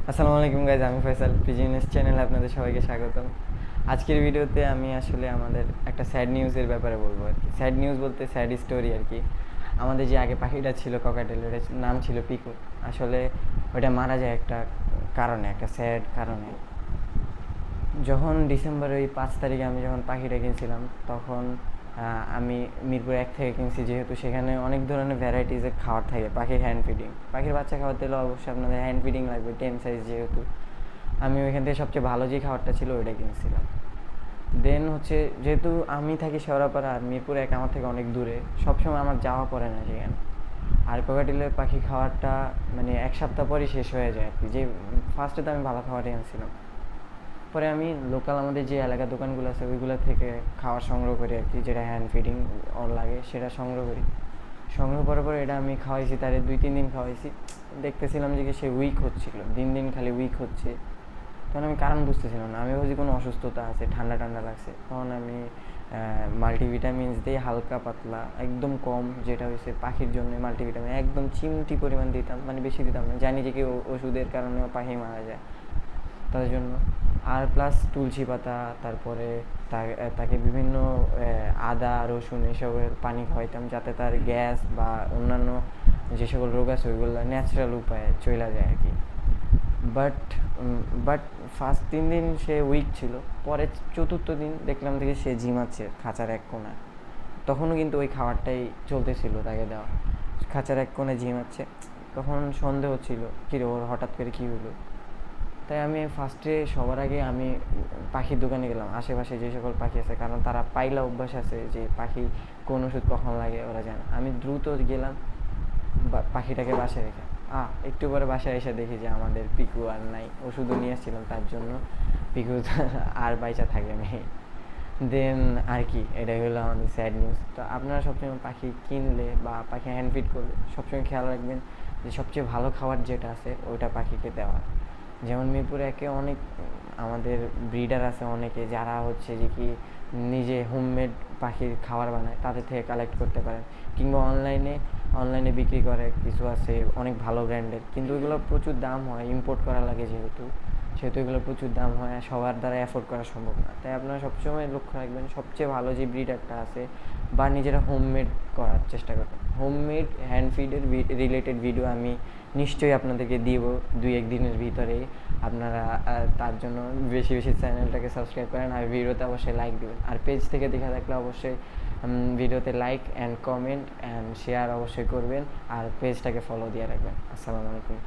আসসালামু আলাইকুম গাইজ, আমি ফয়সাল। পিজিনেস চ্যানেলে আপনাদের সবাইকে স্বাগতম। আজকের ভিডিওতে আমি আসলে আমাদের একটা স্যাড নিউজের ব্যাপারে বলবো আর কি। স্যাড নিউজ বলতে স্যাড স্টোরি আর কি। আমাদের যে আগে পাখিটা ছিল ককাটেল, ওটার নাম ছিল পিকু। আসলে ওটা মারা যায় একটা কারণে, একটা স্যাড কারণে। যখন ডিসেম্বরের ওই 5 তারিখে আমি যখন পাখিটা কিনছিলাম, তখন আমি মিরপুর 1 থেকে কিনছি, যেহেতু সেখানে অনেক ধরনের ভ্যারাইটিসের খাবার থাকে। পাখির হ্যান্ড ফিডিং, পাখির বাচ্চা খাওয়াতে হলে অবশ্যই আপনাদের হ্যান্ড ফিডিং লাগবে, 10 সাইজ যেহেতু। আমি ওইখান থেকে সবচেয়ে ভালো যে খাবারটা ছিল ওইটা কিনছিলাম। দেন হচ্ছে, যেহেতু আমি থাকি শেওড়াপাড়া আর মিরপুর 1 আমার থেকে অনেক দূরে, সবসময় আমার যাওয়া পড়ে না সেখানে। আর কোকাটিলের পাখি খাওয়ারটা মানে 1 সপ্তাহ পরই শেষ হয়ে যায় আর কি। যে ফার্স্টে তো আমি ভালো খাবারই আনছিলাম, পরে আমি লোকাল আমাদের যে এলাকার দোকানগুলো আছে ওইগুলো থেকে খাবার সংগ্রহ করি আর কি, যেটা হ্যান্ড ফিডিং ওর লাগে সেটা সংগ্রহ করি। সংগ্রহ করার পরে এটা আমি খাওয়াইছি, তারে 2-3 দিন খাওয়াইছি। দেখতেছিলাম যে সে উইক হচ্ছিল, দিন দিন খালি উইক হচ্ছে। তখন আমি কারণ বুঝতেছিলাম না, আমি ভাবছি কোনো অসুস্থতা আছে, ঠান্ডা ঠান্ডা লাগছে। তখন আমি মাল্টিভিটামিনস দিয়ে হালকা পাতলা একদম কম, যেটা হয়েছে পাখির জন্য মাল্টিভিটামিন একদম চিমটি পরিমাণ দিতাম, মানে বেশি দিতাম না। জানি যে কি ওষুধের কারণেও পাখি মারা যায়, তাদের জন্য। আর প্লাস তুলসী পাতা, তারপরে তাকে বিভিন্ন আদা রসুন এসবের পানি খাওয়াইতাম, যাতে তার গ্যাস বা অন্যান্য যে সকল রোগ আছে ওইগুলো ন্যাচারাল উপায়ে চলে যায় আর কি। বাট বাট ফার্স্ট 3 দিন সে উইক ছিল। পরে চতুর্থ দিন দেখলাম থেকে সে ঝিমাচ্ছে খাঁচার এক কোণায়। তখনও কিন্তু ওই খাবারটাই চলতেছিল তাকে দেওয়া, খাঁচার এক কোণে ঝিমাচ্ছে। তখন সন্দেহ হচ্ছিল কিরে ওর হঠাৎ করে কী হলো। তাই আমি ফার্স্টে সবার আগে আমি পাখির দোকানে গেলাম, আশেপাশে যে সকল পাখি আছে, কারণ তারা পাইলা অভ্যাস আছে যে পাখি কোন ওষুধ কখন লাগে ওরা জানে। আমি দ্রুত গেলাম পাখিটাকে বাসায় রেখে। একটু পরে বাসায় এসে দেখি যে আমাদের পিকু আর নাই। ওষুধও নিয়ে এসেছিলাম তার জন্য, পিকু আর বাইচা থাকে আমি। দেন আর কি, এটাই হলো আমাদের স্যাড নিউজ। তো আপনারা সবসময় পাখি কিনলে বা পাখি হ্যান্ড ফিড করলে সবসময় খেয়াল রাখবেন যে সবচেয়ে ভালো খাবার যেটা আছে ওইটা পাখিকে দেওয়া। যেমন মিরপুরে একে অনেক আমাদের ব্রিডার আছে অনেকে, যারা হচ্ছে যে কি নিজে হোমমেড পাখির খাবার বানায়, তাদের থেকে কালেক্ট করতে পারেন। কিংবা অনলাইনে বিক্রি করে কিছু আছে অনেক ভালো ব্র্যান্ডের, কিন্তু ওইগুলো প্রচুর দাম হয়, ইম্পোর্ট করা লাগে যেহেতু এগুলো প্রচুর দাম হয়, আর সবার দ্বারা অ্যাফোর্ড করা সম্ভব না। তাই আপনারা সবসময় লক্ষ্য রাখবেন সবচেয়ে ভালো যে ব্রিডারটা আছে, বা নিজেরা হোমমেড করার চেষ্টা করবেন। হোমমেড হ্যান্ড ফিডের রিলেটেড ভিডিও আমি নিশ্চয়ই আপনাদেরকে দিব 2-1 দিনের ভিতরেই। আপনারা তার জন্য বেশি বেশি চ্যানেলটাকে সাবস্ক্রাইব করেন, আর ভিডিওতে অবশ্যই লাইক দেবেন। আর পেজ থেকে দেখা থাকলে অবশ্যই ভিডিওতে like and comment and share অবশ্যই করবেন, আর পেজটাকে ফলো দিয়ে রাখবেন। আসসালামু আলাইকুম।